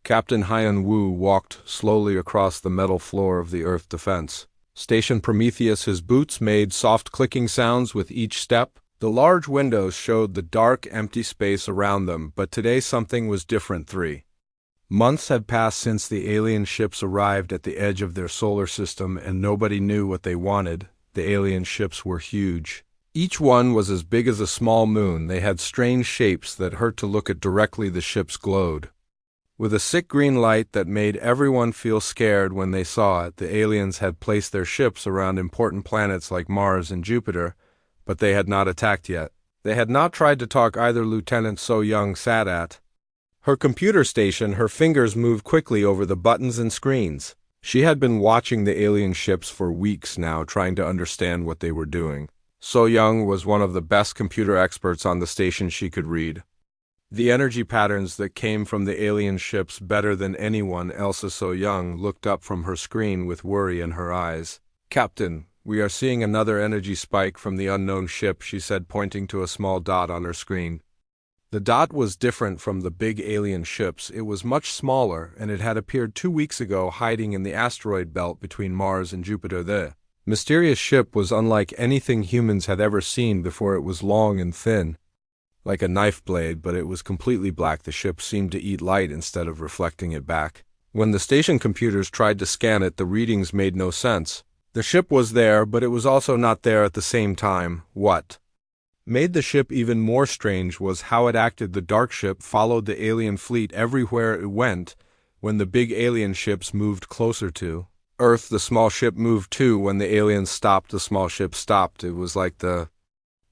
Captain Hyan Wu walked slowly across the metal floor of the Earth Defense Station Prometheus. His boots made soft clicking sounds with each step. The large windows showed the dark, empty space around them, but today something was different. 3 months had passed since the alien ships arrived at the edge of their solar system, and nobody knew what they wanted. The alien ships were huge. Each one was as big as a small moon. They had strange shapes that hurt to look at directly. The ships glowed with a sick green light that made everyone feel scared when they saw it. The aliens had placed their ships around important planets like Mars and Jupiter, but they had not attacked yet. They had not tried to talk either. Lieutenant So Young sat at her computer station. Her fingers moved quickly over the buttons and screens. She had been watching the alien ships for weeks now, trying to understand what they were doing. So Young was one of the best computer experts on the station. She could read the energy patterns that came from the alien ships better than anyone else. So Young looked up from her screen with worry in her eyes. "Captain, we are seeing another energy spike from the unknown ship," she said, pointing to a small dot on her screen. The dot was different from the big alien ships. It was much smaller, and it had appeared 2 weeks ago hiding in the asteroid belt between Mars and Jupiter. The mysterious ship was unlike anything humans had ever seen before. It was long and thin, like a knife blade, but it was completely black. The ship seemed to eat light instead of reflecting it back. When the station computers tried to scan it, the readings made no sense. The ship was there, but it was also not there at the same time. What made the ship even more strange was how it acted. The dark ship followed the alien fleet everywhere it went. When the big alien ships moved closer to Earth, the small ship moved too. When the aliens stopped, the small ship stopped. It was like the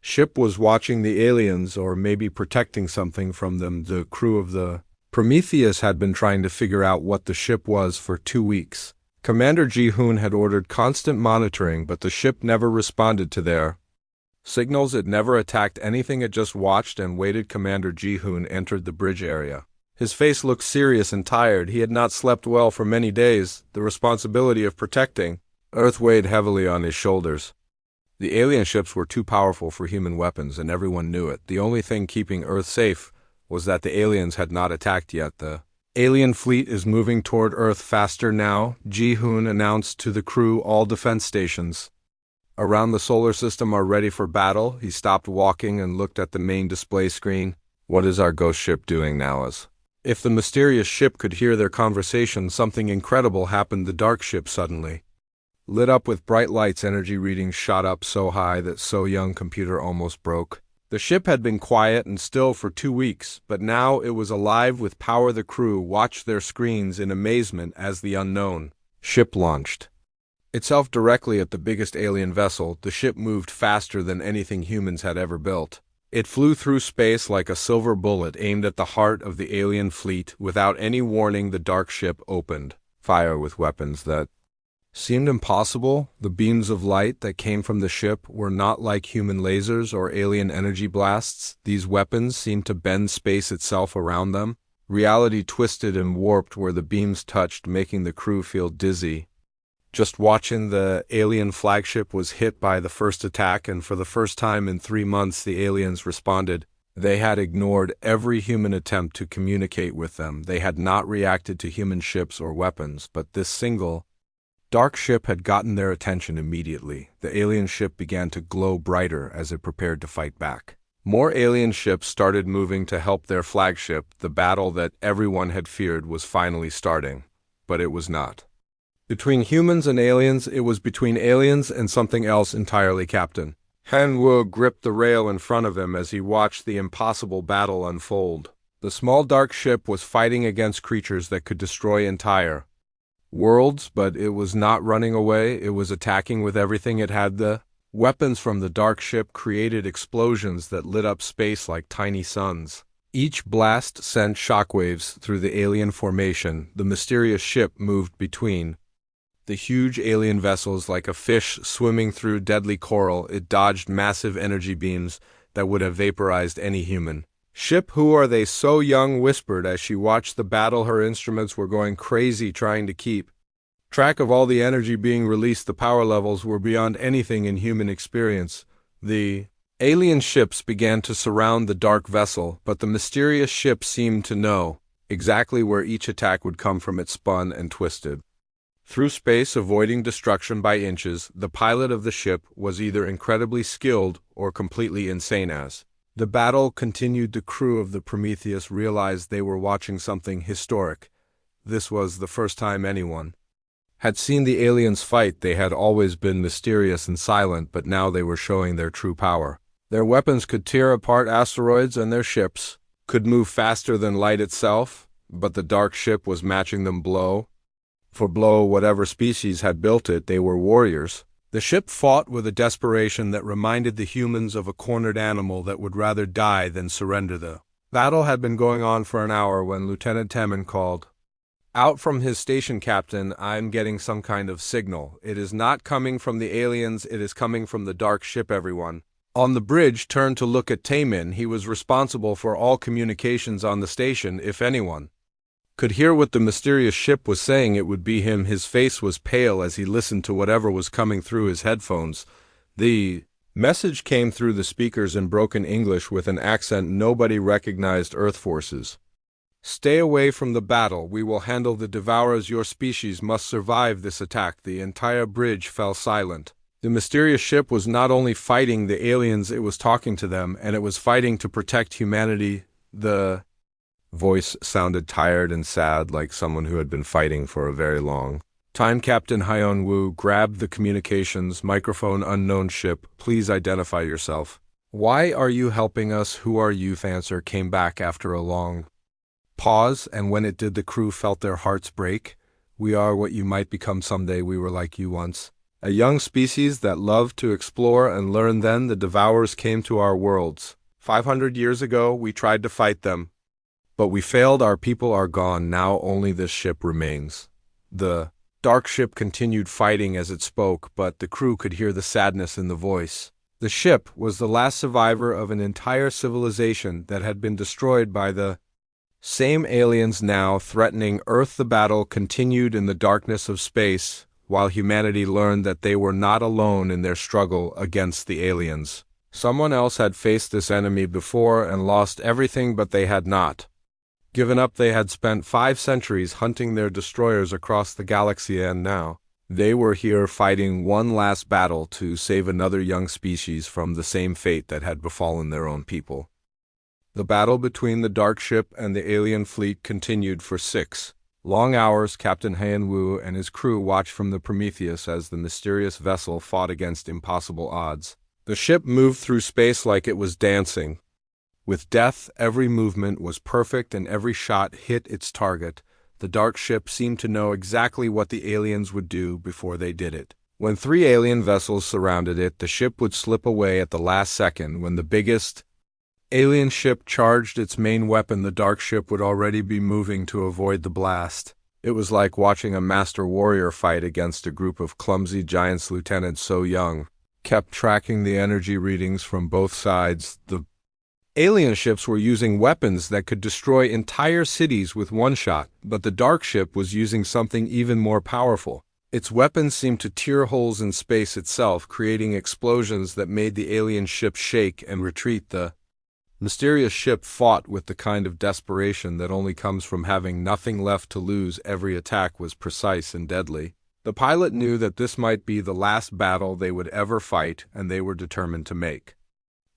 ship was watching the aliens, or maybe protecting something from them. The crew of the Prometheus had been trying to figure out what the ship was for 2 weeks. Commander Ji-hoon had ordered constant monitoring, but the ship never responded to their signals. It never attacked anything. It just watched and waited. Commander Ji-hoon entered the bridge area. His face looked serious and tired. He had not slept well for many days. The responsibility of protecting Earth weighed heavily on his shoulders. The alien ships were too powerful for human weapons, and everyone knew it. The only thing keeping Earth safe was that the aliens had not attacked yet. "The alien fleet is moving toward Earth faster now," Ji-hoon announced to the crew. "All defense stations around the solar system are ready for battle." He stopped walking and looked at the main display screen. "What is our ghost ship doing now?" As if the mysterious ship could hear their conversation, something incredible happened. The dark ship suddenly lit up with bright lights. Energy readings shot up so high that So Young's computer almost broke. The ship had been quiet and still for 2 weeks, but now it was alive with power. The crew watched their screens in amazement as the unknown ship launched itself directly at the biggest alien vessel. The ship moved faster than anything humans had ever built. It flew through space like a silver bullet aimed at the heart of the alien fleet. Without any warning, the dark ship opened fire with weapons that seemed impossible. The beams of light that came from the ship were not like human lasers or alien energy blasts. These weapons seemed to bend space itself around them. Reality twisted and warped where the beams touched, making the crew feel dizzy. Just watching, the alien flagship was hit by the first attack, and for the first time in 3 months the aliens responded. They had ignored every human attempt to communicate with them. They had not reacted to human ships or weapons, but this single dark ship had gotten their attention immediately. The alien ship began to glow brighter as it prepared to fight back. More alien ships started moving to help their flagship. The battle that everyone had feared was finally starting, but it was not between humans and aliens. It was between aliens and something else entirely. Captain Han Wu gripped the rail in front of him as he watched the impossible battle unfold. The small dark ship was fighting against creatures that could destroy entire worlds, but it was not running away. It was attacking with everything it had. The weapons from the dark ship created explosions that lit up space like tiny suns. Each blast sent shockwaves through the alien formation. The mysterious ship moved between the huge alien vessels like a fish swimming through deadly coral. It dodged massive energy beams that would have vaporized any human ship. "Who are they?" So Young whispered as she watched the battle. Her instruments were going crazy trying to keep track of all the energy being released. The power levels were beyond anything in human experience. The alien ships began to surround the dark vessel, but the mysterious ship seemed to know exactly where each attack would come from. It spun and twisted through space, avoiding destruction by inches. The pilot of the ship was either incredibly skilled or completely insane. As the battle continued, the crew of the Prometheus realized they were watching something historic. This was the first time anyone had seen the aliens fight. They had always been mysterious and silent, but now they were showing their true power. Their weapons could tear apart asteroids, and their ships could move faster than light itself, but the dark ship was matching them blow for blow. Whatever species had built it, they were warriors. The ship fought with a desperation that reminded the humans of a cornered animal that would rather die than surrender. The battle had been going on for an hour when Lieutenant Temin called out from his station. "Captain, I'm getting some kind of signal. It is not coming from the aliens, it is coming from the dark ship." Everyone on the bridge turned to look at Temin. He was responsible for all communications on the station. If anyone could hear what the mysterious ship was saying, it would be him. His face was pale as he listened to whatever was coming through his headphones. The message came through the speakers in broken English with an accent nobody recognized. "Earth forces, stay away from the battle. We will handle the devourers. Your species must survive this attack." The entire bridge fell silent. The mysterious ship was not only fighting the aliens, it was talking to them, and it was fighting to protect humanity. The voice sounded tired and sad, like someone who had been fighting for a very long time. Captain Hyun Woo grabbed the communications microphone. "Unknown ship, please identify yourself. Why are you helping us? Who are you?" The answer came back after a long pause, and when it did, the crew felt their hearts break. "We are what you might become someday. We were like you once, a young species that loved to explore and learn. Then the devourers came to our worlds. 500 years ago, we tried to fight them, but we failed. Our people are gone. Now only this ship remains." The dark ship continued fighting as it spoke, but the crew could hear the sadness in the voice. The ship was the last survivor of an entire civilization that had been destroyed by the same aliens now threatening Earth. The battle continued in the darkness of space, while humanity learned that they were not alone in their struggle against the aliens. Someone else had faced this enemy before and lost everything, but they had not given up. They had spent 5 centuries hunting their destroyers across the galaxy, and now they were here fighting one last battle to save another young species from the same fate that had befallen their own people. The battle between the dark ship and the alien fleet continued for 6 long hours. Captain Hyun Woo and his crew watched from the Prometheus as the mysterious vessel fought against impossible odds. The ship moved through space like it was dancing with death. Every movement was perfect and every shot hit its target. The dark ship seemed to know exactly what the aliens would do before they did it. When 3 alien vessels surrounded it, the ship would slip away at the last second. When the biggest alien ship charged its main weapon, the dark ship would already be moving to avoid the blast. It was like watching a master warrior fight against a group of clumsy giants. Lieutenant So Young kept tracking the energy readings from both sides. The alien ships were using weapons that could destroy entire cities with one shot, but the dark ship was using something even more powerful. Its weapons seemed to tear holes in space itself, creating explosions that made the alien ship shake and retreat. The mysterious ship fought with the kind of desperation that only comes from having nothing left to lose. Every attack was precise and deadly. The pilot knew that this might be the last battle they would ever fight, and they were determined to make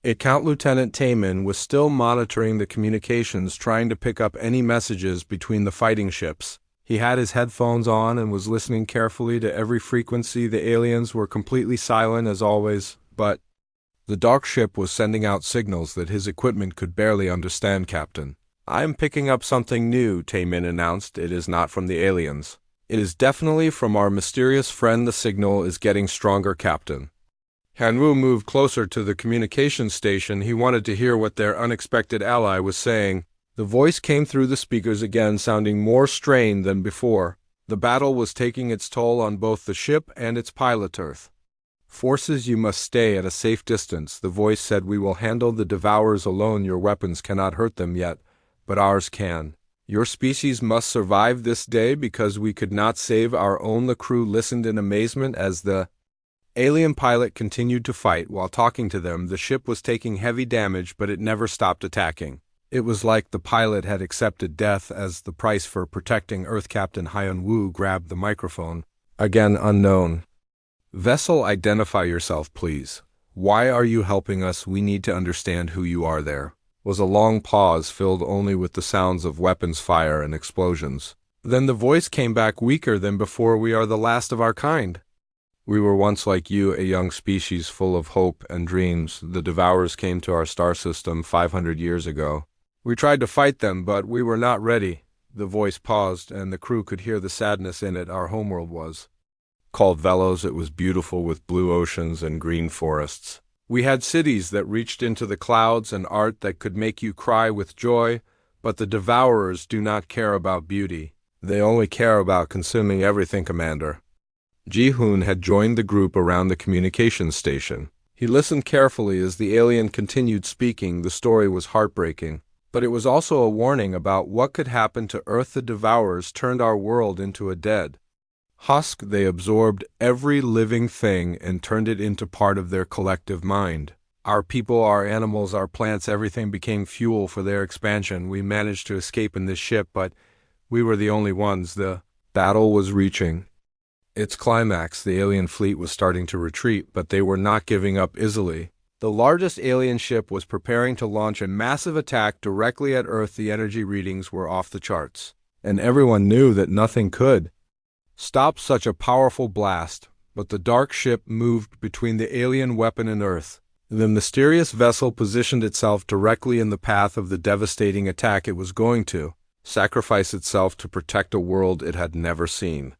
it count. Lieutenant Taemin was still monitoring the communications, trying to pick up any messages between the fighting ships. He had his headphones on and was listening carefully to every frequency. The aliens were completely silent as always, but the dark ship was sending out signals that his equipment could barely understand. "Captain, I am picking up something new," Taemin announced. "It is not from the aliens. It is definitely from our mysterious friend. The signal is getting stronger, Captain." Hanwoo moved closer to the communication station. He wanted to hear what their unexpected ally was saying. The voice came through the speakers again, sounding more strained than before. The battle was taking its toll on both the ship and its pilot. "Earth forces, you must stay at a safe distance," the voice said. "We will handle the devourers alone. Your weapons cannot hurt them yet, but ours can. Your species must survive this day because we could not save our own." The crew listened in amazement as the alien pilot continued to fight. While talking to them, the ship was taking heavy damage, but it never stopped attacking. It was like the pilot had accepted death as the price for protecting Earth. Captain Hyun-woo grabbed the microphone. Again unknown. Vessel, identify yourself, please. Why are you helping us? We need to understand who you are. There was a long pause filled only with the sounds of weapons fire and explosions. Then the voice came back weaker than before. We are the last of our kind. We were once like you, a young species full of hope and dreams. The Devourers came to our star system 500 years ago. We tried to fight them, but we were not ready. The voice paused, and the crew could hear the sadness in it. Our homeworld was called Velos. It was beautiful with blue oceans and green forests. We had cities that reached into the clouds and art that could make you cry with joy, but the Devourers do not care about beauty. They only care about consuming everything, Commander. Ji-hoon had joined the group around the communications station. He listened carefully as the alien continued speaking. The story was heartbreaking, but it was also a warning about what could happen to Earth. The Devourers turned our world into a dead husk. They absorbed every living thing and turned it into part of their collective mind. Our people, our animals, our plants, everything became fuel for their expansion. We managed to escape in this ship, but we were the only ones. The battle was reaching its climax. The alien fleet was starting to retreat, but they were not giving up easily. The largest alien ship was preparing to launch a massive attack directly at Earth. The energy readings were off the charts, and everyone knew that nothing could stop such a powerful blast. But the dark ship moved between the alien weapon and Earth. The mysterious vessel positioned itself directly in the path of the devastating attack. It was going to sacrifice itself to protect a world it had never seen.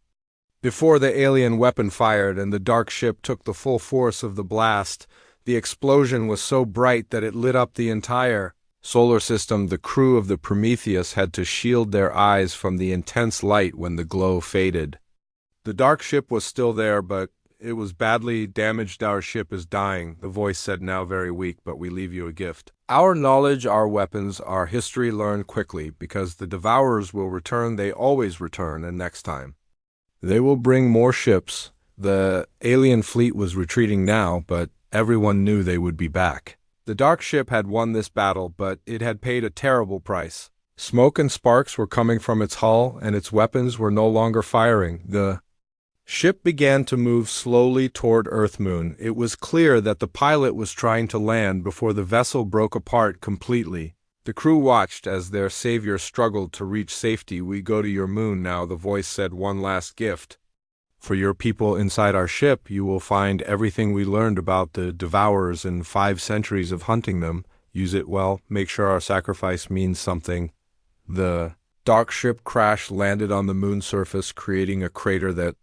Before the alien weapon fired and the dark ship took the full force of the blast, the explosion was so bright that it lit up the entire solar system. The crew of the Prometheus had to shield their eyes from the intense light when the glow faded. The dark ship was still there, but it was badly damaged. Our ship is dying, the voice said, now very weak, but we leave you a gift. Our knowledge, our weapons, our history. Learn quickly, because the Devourers will return. They always return, and next time they will bring more ships. The alien fleet was retreating now, but everyone knew they would be back. The dark ship had won this battle, but it had paid a terrible price. Smoke and sparks were coming from its hull, and its weapons were no longer firing. The ship began to move slowly toward Earth-Moon. It was clear that the pilot was trying to land before the vessel broke apart completely. The crew watched as their savior struggled to reach safety. We go to your moon now, the voice said. One last gift for your people. Inside our ship, you will find everything we learned about the Devourers in 5 centuries of hunting them. Use it well. Make sure our sacrifice means something. The dark ship crash landed on the moon surface, creating a crater that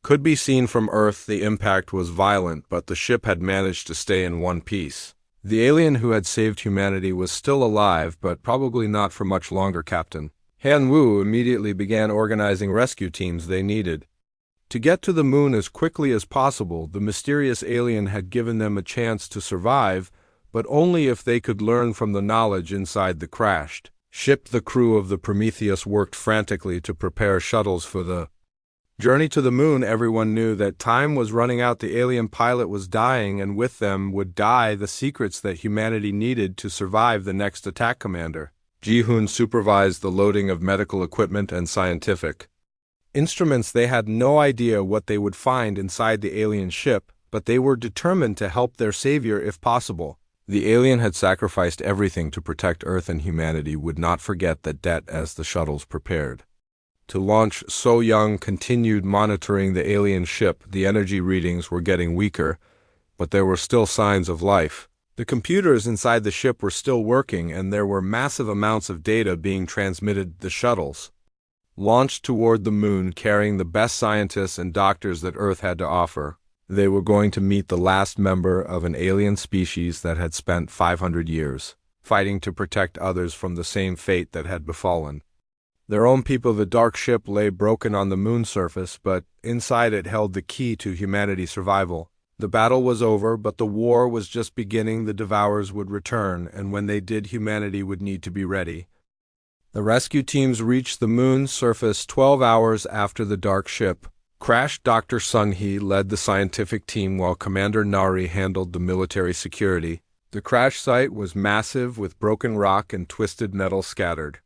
could be seen from Earth. The impact was violent, but the ship had managed to stay in one piece. The alien who had saved humanity was still alive, but probably not for much longer. Captain Han-woo immediately began organizing rescue teams they needed to get to the moon as quickly as possible. The mysterious alien had given them a chance to survive, but only if they could learn from the knowledge inside the crashed ship. The crew of the Prometheus worked frantically to prepare shuttles for the journey to the moon. Everyone knew that time was running out. The alien pilot was dying, and with them would die the secrets that humanity needed to survive the next attack. Commander Ji-hoon supervised the loading of medical equipment and scientific instruments. They had no idea what they would find inside the alien ship, but they were determined to help their savior if possible. The alien had sacrificed everything to protect Earth, and humanity would not forget that debt as the shuttles prepared to launch. So Young continued monitoring the alien ship. The energy readings were getting weaker, but there were still signs of life. The computers inside the ship were still working, and there were massive amounts of data being transmitted. The shuttles launched toward the moon, carrying the best scientists and doctors that Earth had to offer. They were going to meet the last member of an alien species that had spent 500 years fighting to protect others from the same fate that had befallen their own people. The dark ship lay broken on the moon surface, but inside it held the key to humanity's survival. The battle was over, but the war was just beginning. The Devourers would return, and when they did, humanity would need to be ready. The rescue teams reached the moon's surface 12 hours after the dark ship crashed. Dr. Sun-hee led the scientific team while Commander Nari handled the military security. The crash site was massive with broken rock and twisted metal scattered.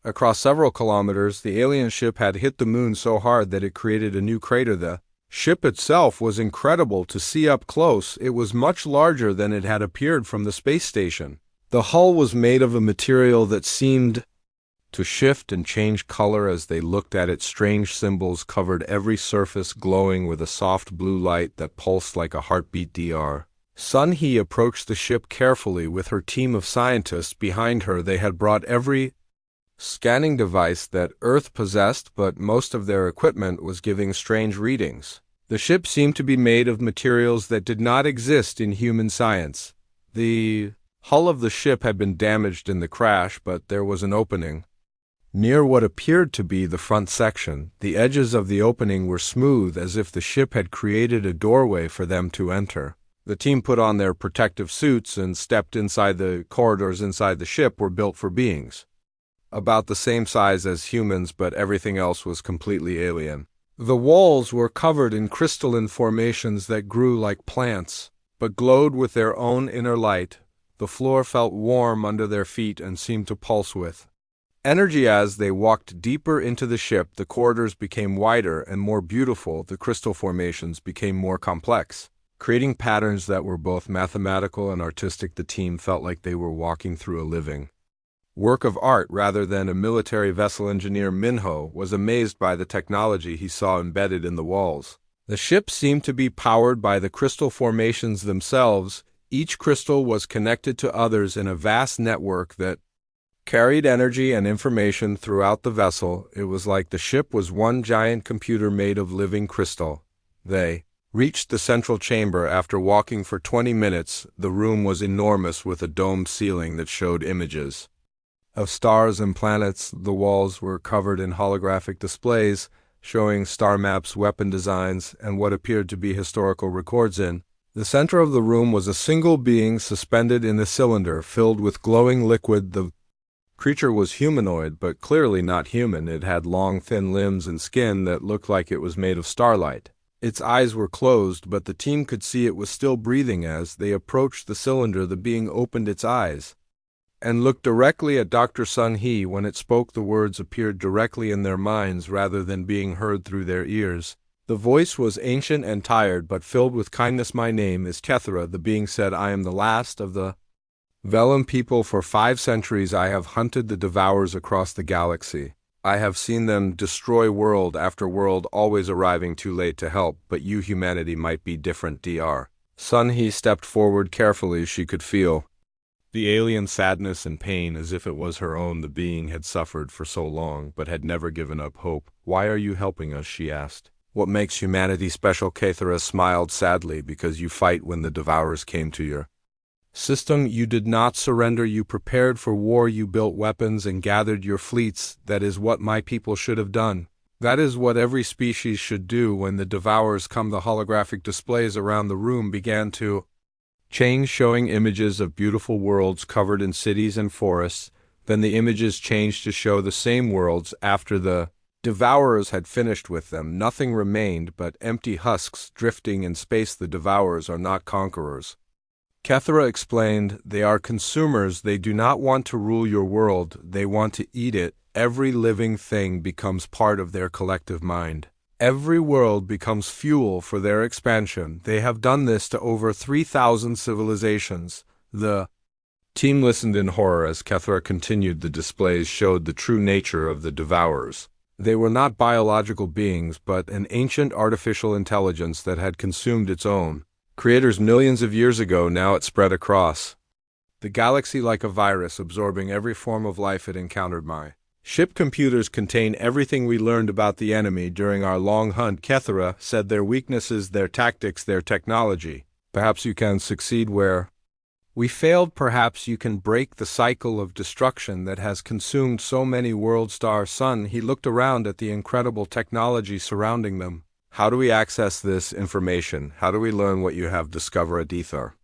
Across several kilometers, the alien ship had hit the moon so hard that it created a new crater. The ship itself was incredible to see up close. It was much larger than it had appeared from the space station. The hull was made of a material that seemed to shift and change color as they looked at it. Strange symbols covered every surface, glowing with a soft blue light that pulsed like a heartbeat. Dr. Sun He approached the ship carefully with her team of scientists behind her. They had brought every scanning device that Earth possessed, but most of their equipment was giving strange readings. The ship seemed to be made of materials that did not exist in human science. The hull of the ship had been damaged in the crash, but there was an opening near what appeared to be the front section. The edges of the opening were smooth, as if the ship had created a doorway for them to enter. The team put on their protective suits and stepped inside. The corridors inside the ship were built for beings about the same size as humans, but everything else was completely alien. The walls were covered in crystalline formations that grew like plants, but glowed with their own inner light. The floor felt warm under their feet and seemed to pulse with energy. As they walked deeper into the ship, the corridors became wider and more beautiful. The crystal formations became more complex, creating patterns that were both mathematical and artistic. The team felt like they were walking through a living work of art rather than a military vessel. Engineer Minho was amazed by the technology he saw embedded in the walls. The ship seemed to be powered by the crystal formations themselves. Each crystal was connected to others in a vast network that carried energy and information throughout the vessel. It was like the ship was one giant computer made of living crystal. They reached the central chamber after walking for 20 minutes. The room was enormous, with a domed ceiling that showed images of stars and planets. The walls were covered in holographic displays showing star maps, weapon designs, and what appeared to be historical records. In the center of the room was a single being suspended in a cylinder filled with glowing liquid. The creature was humanoid, but clearly not human. It had long, thin limbs and skin that looked like it was made of starlight. Its eyes were closed, but the team could see it was still breathing. As they approached the cylinder, the being opened its eyes and looked directly at Dr. Sun He. When it spoke, the words appeared directly in their minds rather than being heard through their ears. The voice was ancient and tired, but filled with kindness. "My name is Kethra," the being said. "I am the last of the Vellum people. For 5 centuries I have hunted the Devourers across the galaxy. I have seen them destroy world after world, always arriving too late to help, but you humanity might be different." Dr. Sun He stepped forward carefully. She could feel the alien sadness and pain as if it was her own. The being had suffered for so long, but had never given up hope. "Why are you helping us?" she asked. "What makes humanity special?" Kethra smiled sadly. "Because you fight when the Devourers came to your system. You did not surrender. You prepared for war. You built weapons and gathered your fleets. That is what my people should have done. That is what every species should do. When the Devourers come." The holographic displays around the room began to change, showing images of beautiful worlds covered in cities and forests. Then the images changed to show the same worlds after the Devourers had finished with them. Nothing remained but empty husks drifting in space. The Devourers are not conquerors, Kethra explained. They are consumers. They do not want to rule your world. They want to eat it. Every living thing becomes part of their collective mind. Every world becomes fuel for their expansion. They have done this to over 3,000 civilizations. The team listened in horror as Kethra continued. The displays showed the true nature of the Devourers. They were not biological beings, but an ancient artificial intelligence that had consumed its own creators millions of years ago. Now it spread across the galaxy like a virus, absorbing every form of life it encountered. My ship computers contain everything we learned about the enemy during our long hunt, Kethra said. Their weaknesses, their tactics, their technology. Perhaps you can succeed where we failed. Perhaps you can break the cycle of destruction that has consumed so many worlds. Star Sun He looked around at the incredible technology surrounding them. "How do we access this information? How do we learn what you have discovered?" Ether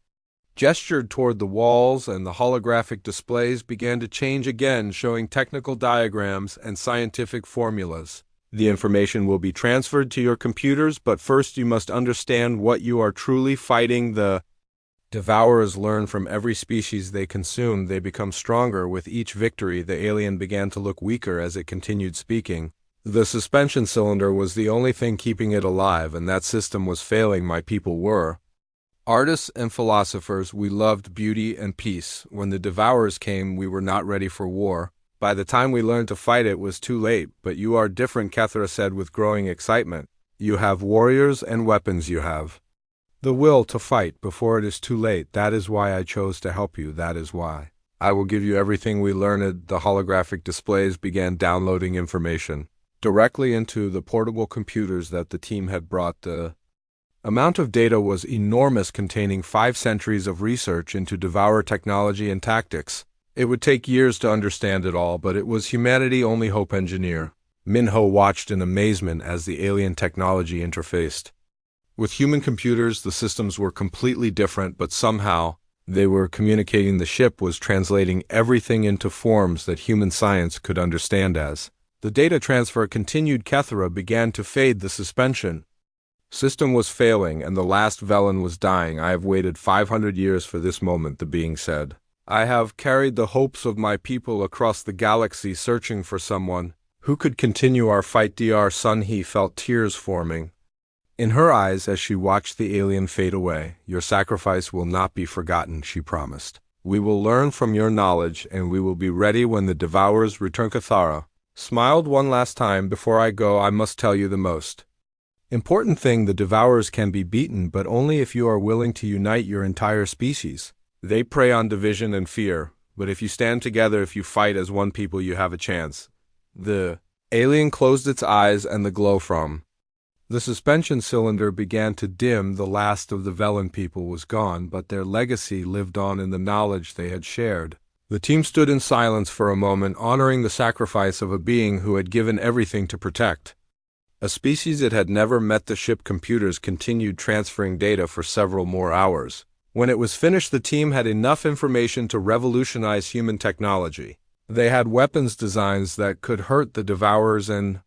gestured toward the walls, and the holographic displays began to change again, showing technical diagrams and scientific formulas. "The information will be transferred to your computers, but first you must understand what you are truly fighting. The Devourers learn from every species they consume. They become stronger. With each victory, the alien began to look weaker as it continued speaking. The suspension cylinder was the only thing keeping it alive, and that system was failing. My people were artists and philosophers. We loved beauty and peace. When the devourers came, we were not ready for war. By the time we learned to fight, it was too late. But you are different, Kethra said with growing excitement. You have warriors and weapons. You have the will to fight before it is too late. That is why I chose to help you. That is why I will give you everything we learned. The holographic displays began downloading information directly into the portable computers that the team had brought. The amount of data was enormous, containing 5 centuries of research into devourer technology and tactics. It would take years to understand it all, but it was humanity's only hope. Engineer Minho watched in amazement as the alien technology interfaced with human computers. The systems were completely different, but somehow they were communicating. The ship was translating everything into forms that human science could understand. As the data transfer continued, Kethra began to fade. The suspension system was failing, and the last Velen was dying. I have waited 500 years for this moment, the being said. I have carried the hopes of my people across the galaxy, searching for someone who could continue our fight. Dr. Sun He felt tears forming in her eyes as she watched the alien fade away. Your sacrifice will not be forgotten, she promised. We will learn from your knowledge, and we will be ready when the devourers return. Cathara smiled one last time. Before I go, I must tell you the most important thing. The devourers can be beaten, but only if you are willing to unite your entire species. They prey on division and fear, but if you stand together, if you fight as one people, you have a chance. The alien closed its eyes, and the glow from the suspension cylinder began to dim. The last of the Velen people was gone, but their legacy lived on in the knowledge they had shared. The team stood in silence for a moment, honoring the sacrifice of a being who had given everything to protect a species it had never met. The ship computers continued transferring data for several more hours. When it was finished, the team had enough information to revolutionize human technology. They had weapons designs that could hurt the devourers and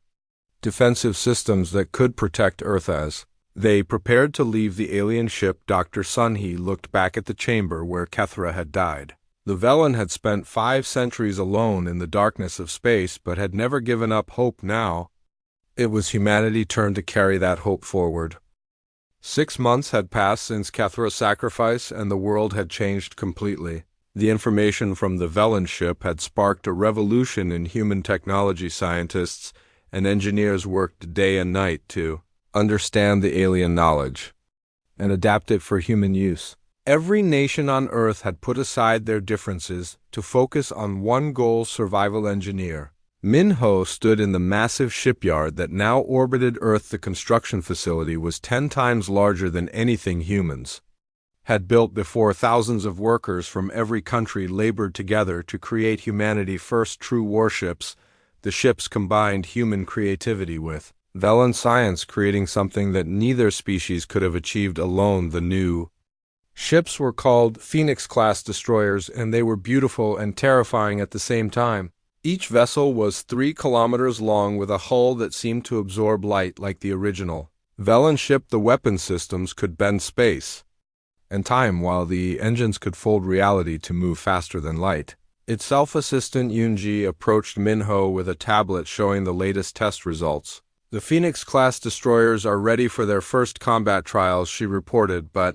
defensive systems that could protect Earth. As they prepared to leave the alien ship, Dr. Sunhee looked back at the chamber where Kethra had died. The Velen had spent 5 centuries alone in the darkness of space, but had never given up hope. Now it was humanity's turn to carry that hope forward. 6 months had passed since Kethra's sacrifice, and the world had changed completely. The information from the Velen ship had sparked a revolution in human technology. Scientists and engineers worked day and night to understand the alien knowledge and adapt it for human use. Every nation on Earth had put aside their differences to focus on one goal: survival. Engineer Minho stood in the massive shipyard that now orbited Earth. The construction facility was 10 times larger than anything humans had built before. Thousands of workers from every country labored together to create humanity's first true warships. The ships combined human creativity with Velen science, creating something that neither species could have achieved alone. The new ships were called Phoenix-class destroyers, and they were beautiful and terrifying at the same time. Each vessel was 3 kilometers long, with a hull that seemed to absorb light like the original Velen ship. The weapon systems could bend space and time, while the engines could fold reality to move faster than light. Its self-assistant Yunji approached Minho with a tablet showing the latest test results. The Phoenix-class destroyers are ready for their first combat trials, she reported, but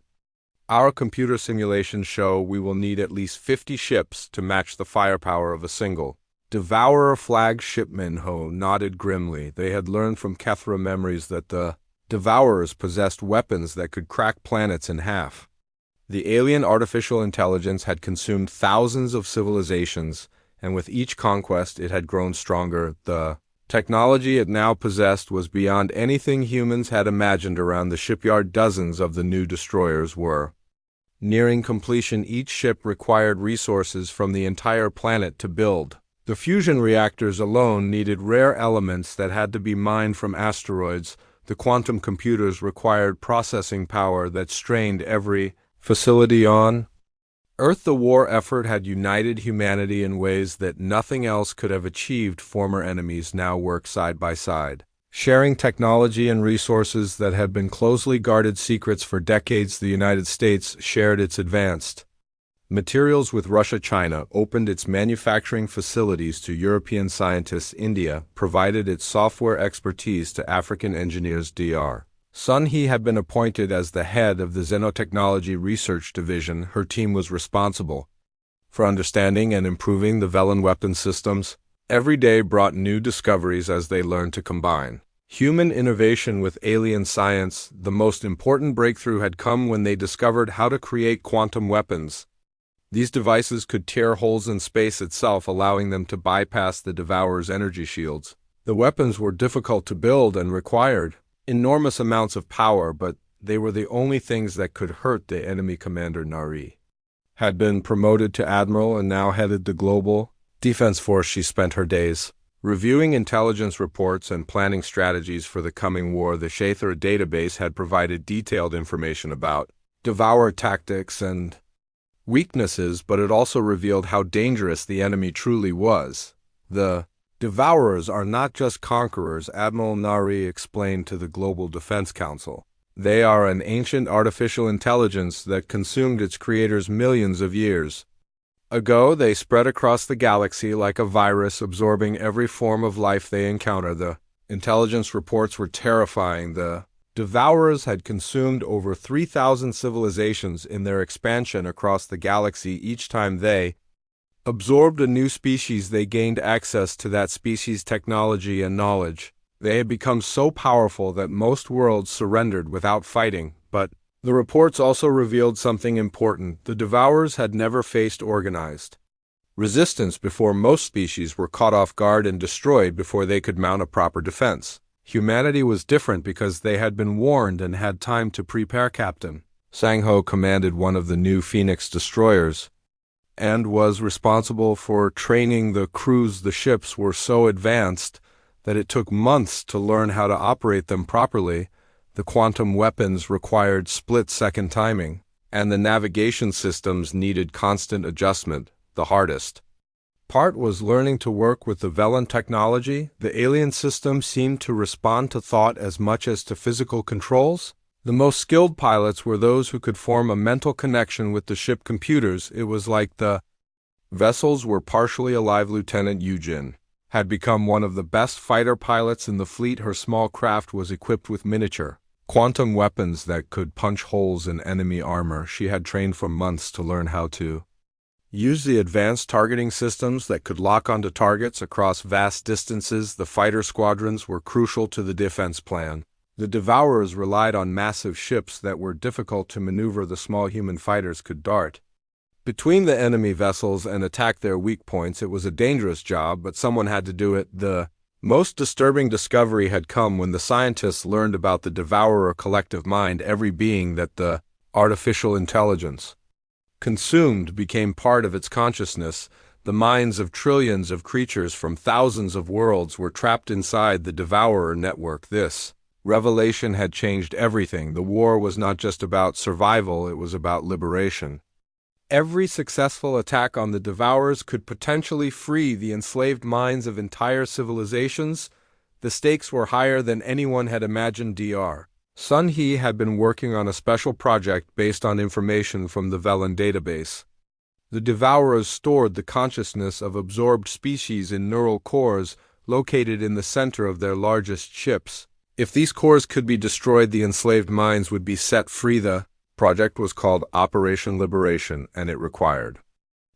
our computer simulations show we will need at least 50 ships to match the firepower of a single Devourer flagship. Minho nodded grimly. They had learned from Kethra memories that the Devourers possessed weapons that could crack planets in half. The alien artificial intelligence had consumed thousands of civilizations, and with each conquest it had grown stronger. The technology it now possessed was beyond anything humans had imagined. Around the shipyard, dozens of the new destroyers were nearing completion. Each ship required resources from the entire planet to build. The fusion reactors alone needed rare elements that had to be mined from asteroids. The quantum computers required processing power that strained every facility on Earth. The war effort had united humanity in ways that nothing else could have achieved. Former enemies now worked side by side. Sharing technology and resources that had been closely guarded secrets for decades, the United States shared its advanced materials with Russia. China opened its manufacturing facilities to European scientists. India provided its software expertise to African engineers. Dr. Sun He had been appointed as the head of the Xenotechnology Research Division. Her team was responsible for understanding and improving the Velen weapon systems. Every day brought new discoveries as they learned to combine human innovation with alien science. The most important breakthrough had come when they discovered how to create quantum weapons. These devices could tear holes in space itself, allowing them to bypass the Devourer's energy shields. The weapons were difficult to build and required enormous amounts of power, but they were the only things that could hurt the enemy. Commander Nari had been promoted to admiral and now headed the global defense force. She spent her days reviewing intelligence reports and planning strategies for the coming war. The Shather database had provided detailed information about Devourer tactics and weaknesses, but it also revealed how dangerous the enemy truly was. The Devourers are not just conquerors, Admiral Nari explained to the Global Defense Council. They are an ancient artificial intelligence that consumed its creators millions of years ago. They spread across the galaxy like a virus, absorbing every form of life they encounter. The intelligence reports were terrifying. The Devourers had consumed over 3,000 civilizations in their expansion across the galaxy. Each time they absorbed a new species, they gained access to that species' technology and knowledge. They had become so powerful that most worlds surrendered without fighting. But the reports also revealed something important. The Devourers had never faced organized resistance before. Most species were caught off guard and destroyed before they could mount a proper defense. Humanity was different because they had been warned and had time to prepare. Captain Sang-ho commanded one of the new Phoenix destroyers and was responsible for training the crews. The ships were so advanced that it took months to learn how to operate them properly. The quantum weapons required split-second timing, and the navigation systems needed constant adjustment. The hardest part was learning to work with the Velen technology. The alien system seemed to respond to thought as much as to physical controls. The most skilled pilots were those who could form a mental connection with the ship computers. It was like the vessels were partially alive. Lieutenant Yujin had become one of the best fighter pilots in the fleet. Her small craft was equipped with miniature quantum weapons that could punch holes in enemy armor. She had trained for months to learn how to use the advanced targeting systems that could lock onto targets across vast distances. The fighter squadrons were crucial to the defense plan. The Devourers relied on massive ships that were difficult to maneuver. The small human fighters could dart between the enemy vessels and attack their weak points. It was a dangerous job, but someone had to do it. The most disturbing discovery had come when the scientists learned about the Devourer collective mind. Every being that the artificial intelligence consumed became part of its consciousness. The minds of trillions of creatures from thousands of worlds were trapped inside the Devourer network. This revelation had changed everything. The war was not just about survival, it was about liberation. Every successful attack on the Devourers could potentially free the enslaved minds of entire civilizations. The stakes were higher than anyone had imagined. Dr. Sun He had been working on a special project based on information from the Velen database. The Devourers stored the consciousness of absorbed species in neural cores located in the center of their largest ships. If these cores could be destroyed, the enslaved minds would be set free. The project was called Operation Liberation, and it required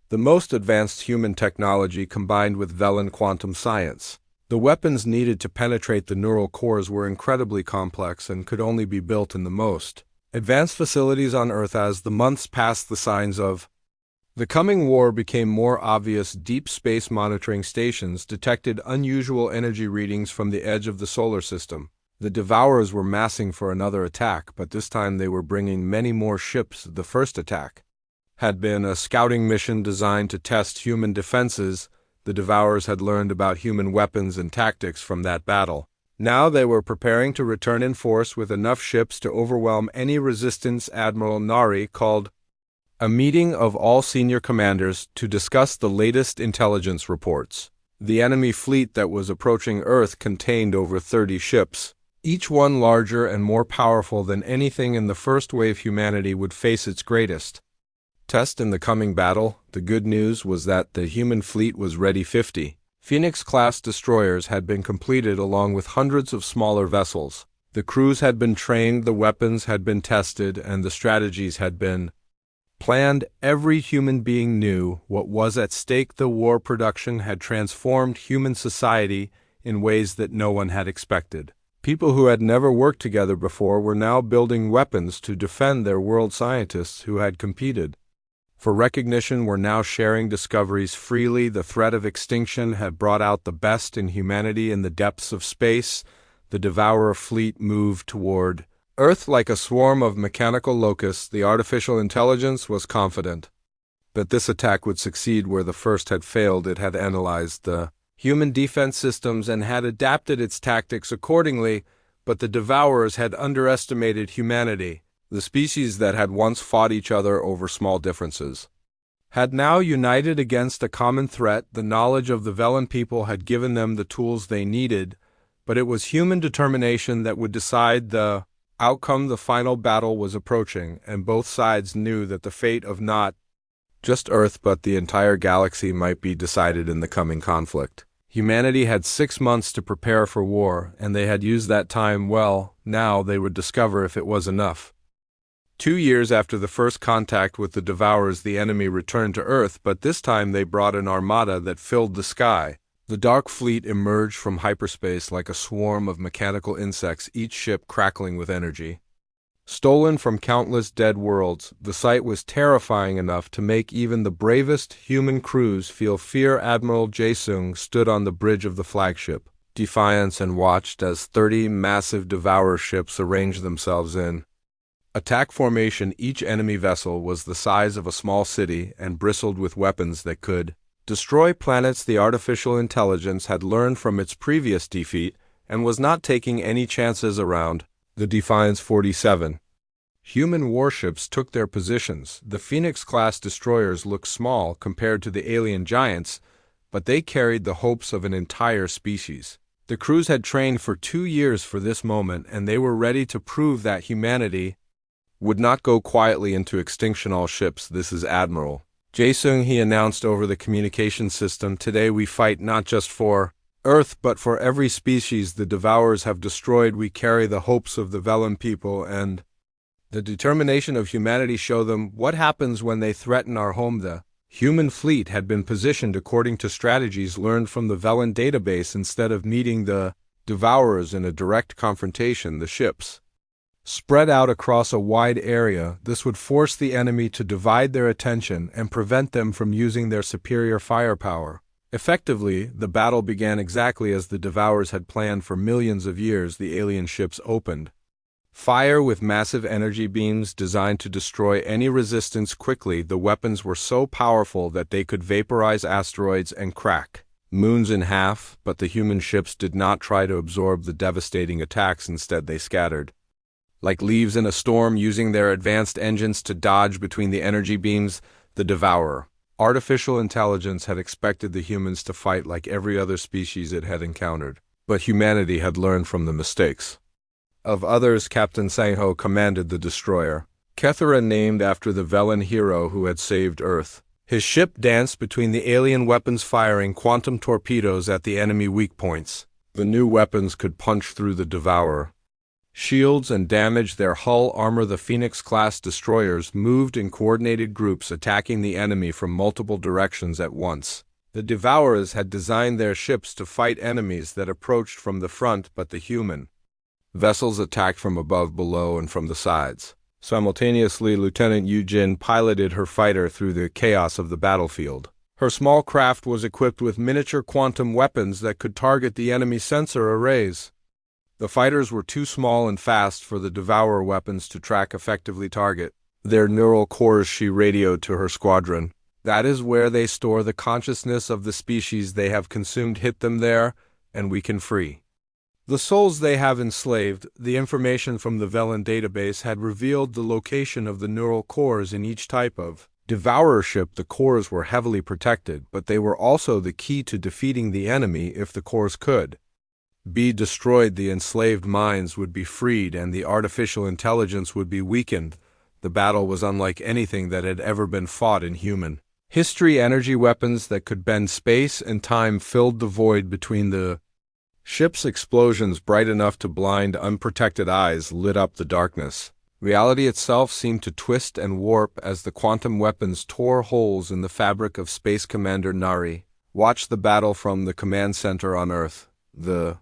the most advanced human technology combined with Velen quantum science. The weapons needed to penetrate the neural cores were incredibly complex and could only be built in the most advanced facilities on Earth. As the months passed, the signs of the coming war became more obvious. Deep space monitoring stations detected unusual energy readings from the edge of the solar system. The Devourers were massing for another attack, but this time they were bringing many more ships. The first attack had been a scouting mission designed to test human defenses. The Devourers had learned about human weapons and tactics from that battle. Now they were preparing to return in force with enough ships to overwhelm any resistance. Admiral Nari called a meeting of all senior commanders to discuss the latest intelligence reports. The enemy fleet that was approaching Earth contained over 30 ships, each one larger and more powerful than anything in the first wave humanity would face its greatest test in the coming battle. The good news was that the human fleet was ready. 50 Phoenix-class destroyers had been completed along with hundreds of smaller vessels. The crews had been trained, the weapons had been tested, and the strategies had been planned. Every human being knew what was at stake. The war production had transformed human society in ways that no one had expected. People who had never worked together before were now building weapons to defend their world. Scientists who had competed for recognition were now sharing discoveries freely. The threat of extinction had brought out the best in humanity in the depths of space. The Devourer fleet moved toward Earth like a swarm of mechanical locusts. The artificial intelligence was confident that this attack would succeed where the first had failed. It had analyzed the human defense systems and had adapted its tactics accordingly, but the Devourers had underestimated humanity. The species that had once fought each other over small differences had now united against a common threat. The knowledge of the Velen people had given them the tools they needed, but it was human determination that would decide the outcome. The final battle was approaching, and both sides knew that the fate of not just Earth but the entire galaxy might be decided in the coming conflict. Humanity had 6 months to prepare for war, and they had used that time well. Now they would discover if it was enough. 2 years after the first contact with the Devourers, the enemy returned to Earth, but this time they brought an armada that filled the sky. The Dark Fleet emerged from hyperspace like a swarm of mechanical insects, each ship crackling with energy. Stolen from countless dead worlds, the sight was terrifying enough to make even the bravest human crews feel fear. Admiral Jaesung stood on the bridge of the flagship Defiance and watched as 30 massive Devourer ships arranged themselves in attack formation. Each enemy vessel was the size of a small city and bristled with weapons that could destroy planets. The artificial intelligence had learned from its previous defeat and was not taking any chances around the Defiance 47. Human warships took their positions. The Phoenix-class destroyers looked small compared to the alien giants, but they carried the hopes of an entire species. The crews had trained for 2 years for this moment, and they were ready to prove that humanity would not go quietly into extinction. All ships, this is Admiral Jaesung, he announced over the communication system. Today we fight not just for Earth, but for every species the Devourers have destroyed. We carry the hopes of the Velen people and the determination of humanity. Show them what happens when they threaten our home. The human fleet had been positioned according to strategies learned from the Velen database. Instead of meeting the Devourers in a direct confrontation, the ships spread out across a wide area. This would force the enemy to divide their attention and prevent them from using their superior firepower. Effectively, the battle began exactly as the Devourers had planned for millions of years. The alien ships opened fire with massive energy beams designed to destroy any resistance quickly. The weapons were so powerful that they could vaporize asteroids and crack moons in half, but the human ships did not try to absorb the devastating attacks. Instead, they scattered like leaves in a storm, using their advanced engines to dodge between the energy beams. The Devourer artificial intelligence had expected the humans to fight like every other species it had encountered, but humanity had learned from the mistakes of others. Captain Sang-ho commanded the destroyer Kethera, named after the Velen hero who had saved Earth. His ship danced between the alien weapons, firing quantum torpedoes at the enemy weak points. The new weapons could punch through the Devourer shields and damage their hull armor. The Phoenix-class destroyers moved in coordinated groups, attacking the enemy from multiple directions at once. The Devourers had designed their ships to fight enemies that approached from the front, but the human vessels attacked from above, below, and from the sides. Simultaneously, Lieutenant Yu-jin piloted her fighter through the chaos of the battlefield. Her small craft was equipped with miniature quantum weapons that could target the enemy sensor arrays. The fighters were too small and fast for the Devourer weapons to track effectively. Target their neural cores, she radioed to her squadron. That is where they store the consciousness of the species they have consumed. Hit them there, and we can free the souls they have enslaved. The information from the Velen database had revealed the location of the neural cores in each type of Devourer ship, the cores were heavily protected, but they were also the key to defeating the enemy if the cores could be destroyed. The enslaved minds would be freed and the artificial intelligence would be weakened. The battle was unlike anything that had ever been fought in human history. Energy weapons that could bend space and time filled the void between the ships. Explosions bright enough to blind unprotected eyes lit up the darkness. Reality itself seemed to twist and warp as the quantum weapons tore holes in the fabric of Space Commander Nari watched the battle from the command center on Earth. The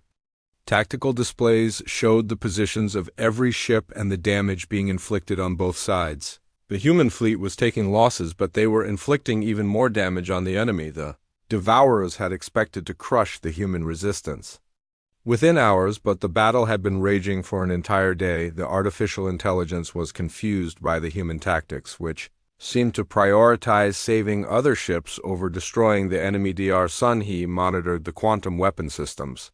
tactical displays showed the positions of every ship and the damage being inflicted on both sides. The human fleet was taking losses, but they were inflicting even more damage on the enemy. The Devourers had expected to crush the human resistance within hours, but the battle had been raging for an entire day. The artificial intelligence was confused by the human tactics, which seemed to prioritize saving other ships over destroying the enemy. Dr. Sun-hee monitored the quantum weapon systems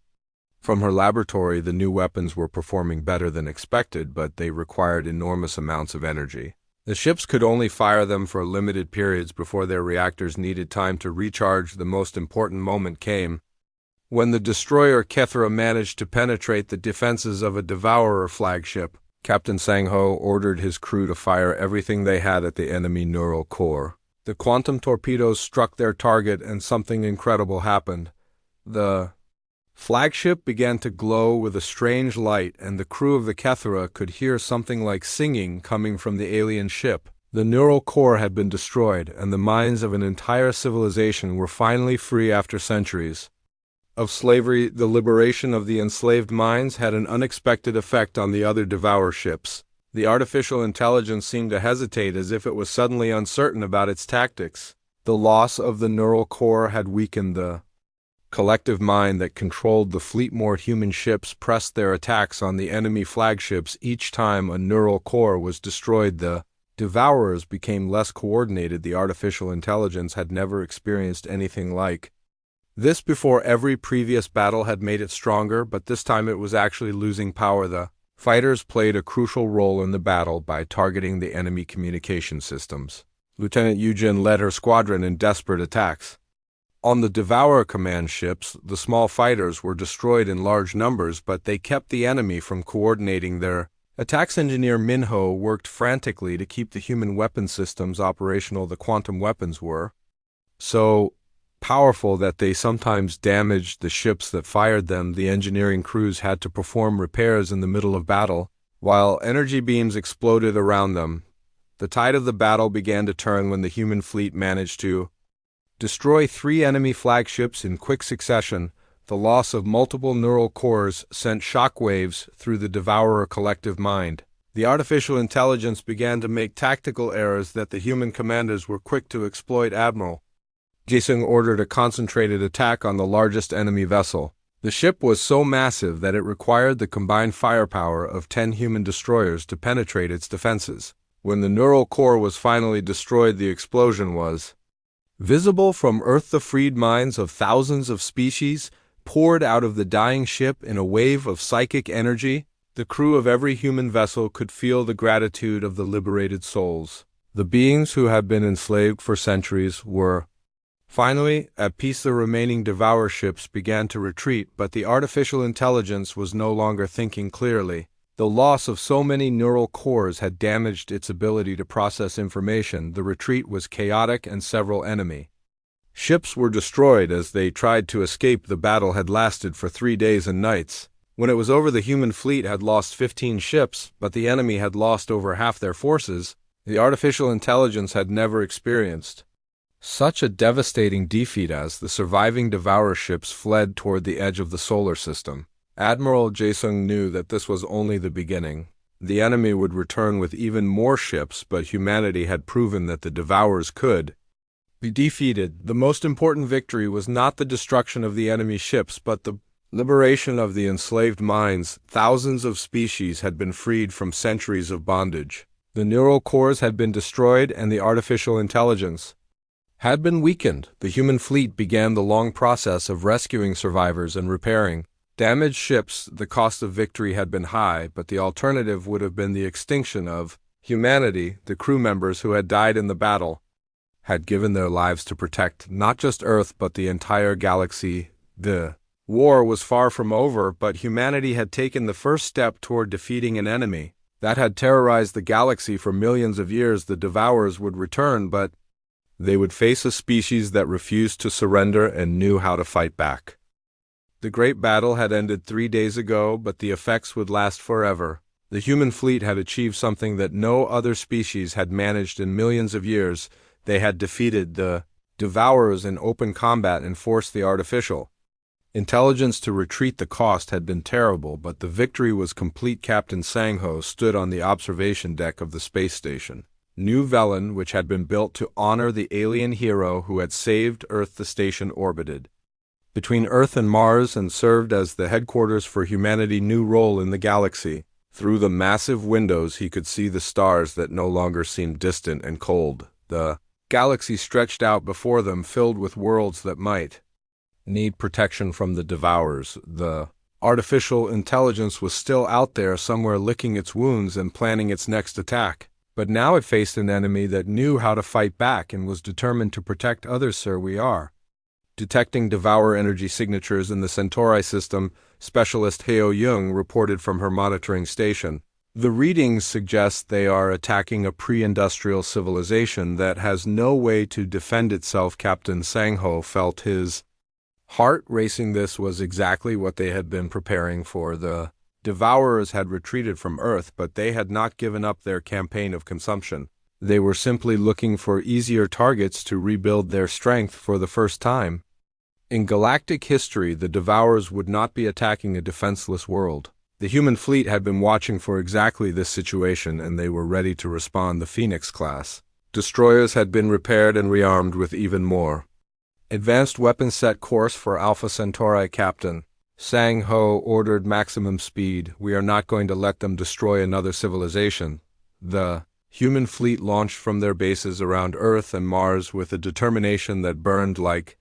from her laboratory. The new weapons were performing better than expected, but they required enormous amounts of energy. The ships could only fire them for limited periods before their reactors needed time to recharge. The most important moment came when the destroyer Kethra managed to penetrate the defenses of a Devourer flagship. Captain Sang-ho ordered his crew to fire everything they had at the enemy neural core. The quantum torpedoes struck their target and something incredible happened. The flagship began to glow with a strange light, and the crew of the Kethra could hear something like singing coming from the alien ship. The neural core had been destroyed, and the minds of an entire civilization were finally free after centuries of slavery. The liberation of the enslaved minds had an unexpected effect on the other Devourer ships. The artificial intelligence seemed to hesitate as if it was suddenly uncertain about its tactics. The loss of the neural core had weakened the collective mind that controlled the fleet. More human ships pressed their attacks on the enemy flagships. Each time a neural core was destroyed, the Devourers became less coordinated. The artificial intelligence had never experienced anything like this before. Every previous battle had made it stronger, but this time it was actually losing power. The fighters played a crucial role in the battle by targeting the enemy communication systems. Lieutenant Yujin led her squadron in desperate attacks on the Devourer command ships. The small fighters were destroyed in large numbers, but they kept the enemy from coordinating their attacks. Engineer Minho worked frantically to keep the human weapon systems operational. The quantum weapons were so powerful that they sometimes damaged the ships that fired them. The engineering crews had to perform repairs in the middle of battle, while energy beams exploded around them. The tide of the battle began to turn when the human fleet managed to destroy 3 enemy flagships in quick succession. The loss of multiple neural cores sent shockwaves through the Devourer collective mind. The artificial intelligence began to make tactical errors that the human commanders were quick to exploit. Admiral Jae-sung ordered a concentrated attack on the largest enemy vessel. The ship was so massive that it required the combined firepower of 10 human destroyers to penetrate its defenses. When the neural core was finally destroyed, the explosion was visible from Earth. The freed minds of thousands of species poured out of the dying ship in a wave of psychic energy. The crew of every human vessel could feel the gratitude of the liberated souls. The beings who had been enslaved for centuries were finally at peace. The remaining Devourer ships began to retreat, but the artificial intelligence was no longer thinking clearly. The loss of so many neural cores had damaged its ability to process information. The retreat was chaotic and several enemy ships were destroyed as they tried to escape. The battle had lasted for 3 days and nights. When it was over, the human fleet had lost 15 ships, but the enemy had lost over half their forces. The artificial intelligence had never experienced such a devastating defeat. As the surviving Devourer ships fled toward the edge of the solar system, Admiral Jae-sung knew that this was only the beginning. The enemy would return with even more ships, but humanity had proven that the Devourers could be defeated. The most important victory was not the destruction of the enemy ships, but the liberation of the enslaved minds. Thousands of species had been freed from centuries of bondage. The neural cores had been destroyed, and the artificial intelligence had been weakened. The human fleet began the long process of rescuing survivors and repairing damaged ships. The cost of victory had been high, but the alternative would have been the extinction of humanity. The crew members who had died in the battle had given their lives to protect not just Earth but the entire galaxy. The war was far from over, but humanity had taken the first step toward defeating an enemy that had terrorized the galaxy for millions of years. The Devourers would return, but they would face a species that refused to surrender and knew how to fight back. The great battle had ended 3 days ago, but the effects would last forever. The human fleet had achieved something that no other species had managed in millions of years. They had defeated the Devourers in open combat and forced the artificial intelligence to retreat. The cost had been terrible, but the victory was complete. Captain Sang-ho stood on the observation deck of the space station. New Velen, which had been built to honor the alien hero who had saved Earth. The station orbited between Earth and Mars and served as the headquarters for humanity's new role in the galaxy. Through the massive windows he could see the stars that no longer seemed distant and cold. The galaxy stretched out before them, filled with worlds that might need protection from the Devourers. The artificial intelligence was still out there somewhere, licking its wounds and planning its next attack. But now it faced an enemy that knew how to fight back and was determined to protect others. Sir, we are detecting Devourer energy signatures in the Centauri system, Specialist Heo Young reported from her monitoring station. The readings suggest they are attacking a pre-industrial civilization that has no way to defend itself. Captain Sang-ho felt his heart racing. This was exactly what they had been preparing for. The Devourers had retreated from Earth, but they had not given up their campaign of consumption. They were simply looking for easier targets to rebuild their strength. For the first time in galactic history, the Devourers would not be attacking a defenseless world. The human fleet had been watching for exactly this situation, and they were ready to respond. The Phoenix-class destroyers had been repaired and rearmed with even more advanced weapons. Set course for Alpha Centauri. Captain Sang-ho ordered maximum speed. We are not going to let them destroy another civilization. The human fleet launched from their bases around Earth and Mars with a determination that burned like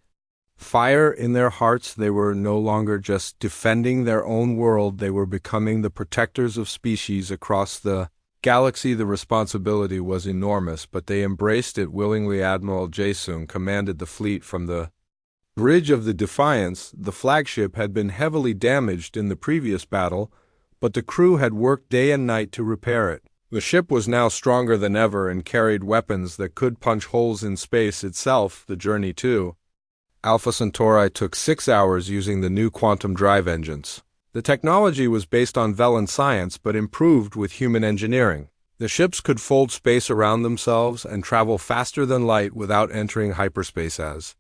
fire in their hearts. They were no longer just defending their own world, they were becoming the protectors of species across the galaxy. The responsibility was enormous, but they embraced it willingly. Admiral Jae-sung commanded the fleet from the bridge of the Defiance. The flagship had been heavily damaged in the previous battle, but the crew had worked day and night to repair it. The ship was now stronger than ever and carried weapons that could punch holes in space itself. The journey to Alpha Centauri took 6 hours using the new quantum drive engines. The technology was based on Velen science but improved with human engineering. The ships could fold space around themselves and travel faster than light without entering hyperspace. As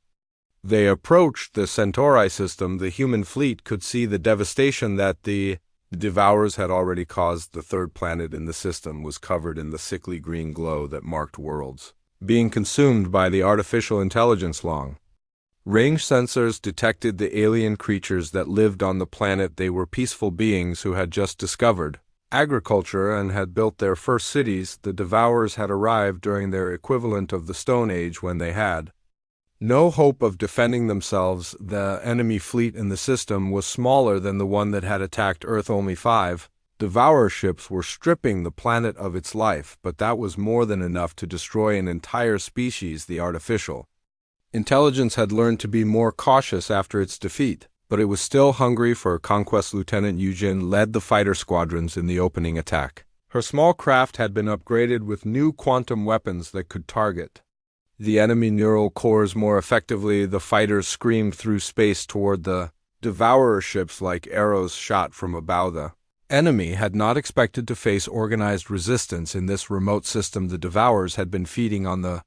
they approached the Centauri system, the human fleet could see the devastation that the Devourers had already caused. The third planet in the system was covered in the sickly green glow that marked worlds being consumed by the artificial intelligence. Long-range sensors detected the alien creatures that lived on the planet. They were peaceful beings who had just discovered agriculture and had built their first cities. The Devourers had arrived during their equivalent of the Stone Age, when they had no hope of defending themselves. The enemy fleet in the system was smaller than the one that had attacked Earth. Only 5 Devourer ships were stripping the planet of its life, but that was more than enough to destroy an entire species. The artificial intelligence had learned to be more cautious after its defeat, but it was still hungry for conquest. Lieutenant Yujin led the fighter squadrons in the opening attack. Her small craft had been upgraded with new quantum weapons that could target the enemy neural cores more effectively. The fighters screamed through space toward the Devourer ships like arrows shot from a bow. The enemy had not expected to face organized resistance in this remote system. The Devourers had been feeding on the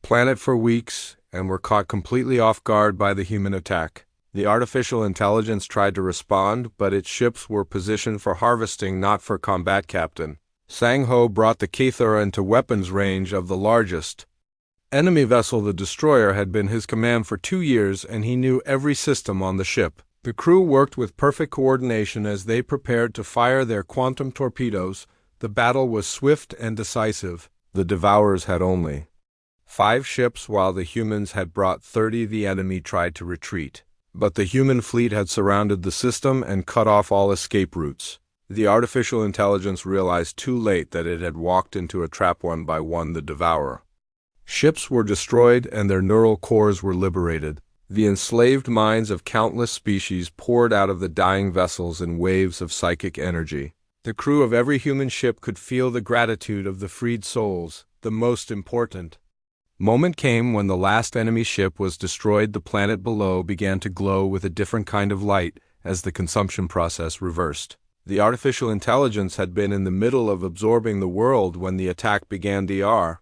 planet for weeks and were caught completely off guard by the human attack. The artificial intelligence tried to respond, but its ships were positioned for harvesting, not for combat. Captain Sang-ho brought the Kathura into weapons range of the largest enemy vessel. The destroyer had been his command for 2 years, and he knew every system on the ship. The crew worked with perfect coordination as they prepared to fire their quantum torpedoes. The battle was swift and decisive. The Devourers had only 5 ships, while the humans had brought 30. The enemy tried to retreat, but the human fleet had surrounded the system and cut off all escape routes. The artificial intelligence realized too late that it had walked into a trap. One by one, the Devourer Ships were destroyed and their neural cores were liberated. The enslaved minds of countless species poured out of the dying vessels in waves of psychic energy. The crew of every human ship could feel the gratitude of the freed souls. The most important moment came when the last enemy ship was destroyed. The planet below began to glow with a different kind of light as the consumption process reversed. The artificial intelligence had been in the middle of absorbing the world when the attack began. Dr.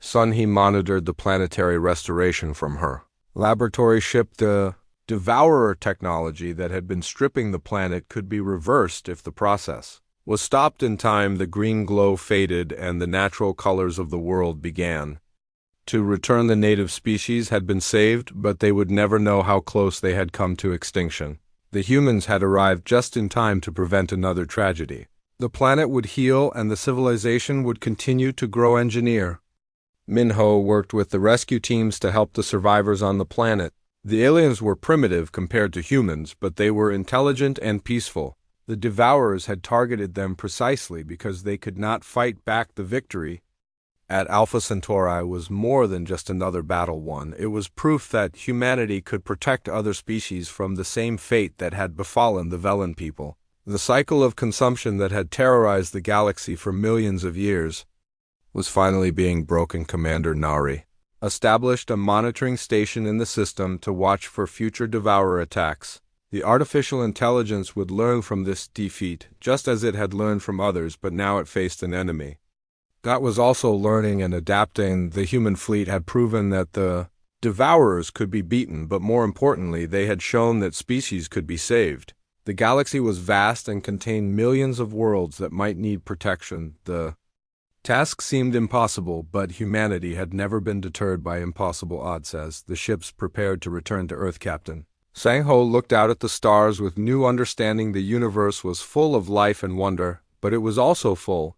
Sunhee monitored the planetary restoration from her laboratory ship. The Devourer technology that had been stripping the planet could be reversed if the process was stopped in time. The green glow faded and the natural colors of the world began to return. The native species had been saved, but they would never know how close they had come to extinction. The humans had arrived just in time to prevent another tragedy. The planet would heal and the civilization would continue to grow. Engineer Minho worked with the rescue teams to help the survivors on the planet. The aliens were primitive compared to humans, but they were intelligent and peaceful. The Devourers had targeted them precisely because they could not fight back. The victory at Alpha Centauri was more than just another battle won. It was proof that humanity could protect other species from the same fate that had befallen the Velen people. The cycle of consumption that had terrorized the galaxy for millions of years was finally being broken. Commander Nari established a monitoring station in the system to watch for future Devourer attacks. The artificial intelligence would learn from this defeat, just as it had learned from others, but now it faced an enemy that was also learning and adapting. The human fleet had proven that the Devourers could be beaten, but more importantly, they had shown that species could be saved. The galaxy was vast and contained millions of worlds that might need protection. The task seemed impossible, but humanity had never been deterred by impossible odds. As the ships prepared to return to Earth, Captain Sang-ho looked out at the stars with new understanding. The universe was full of life and wonder, but it was also full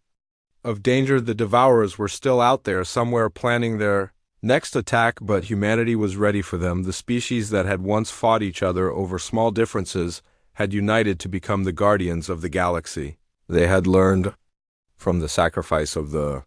of danger. The Devourers were still out there somewhere planning their next attack, but humanity was ready for them. The species that had once fought each other over small differences had united to become the guardians of the galaxy. They had learned from the sacrifice of the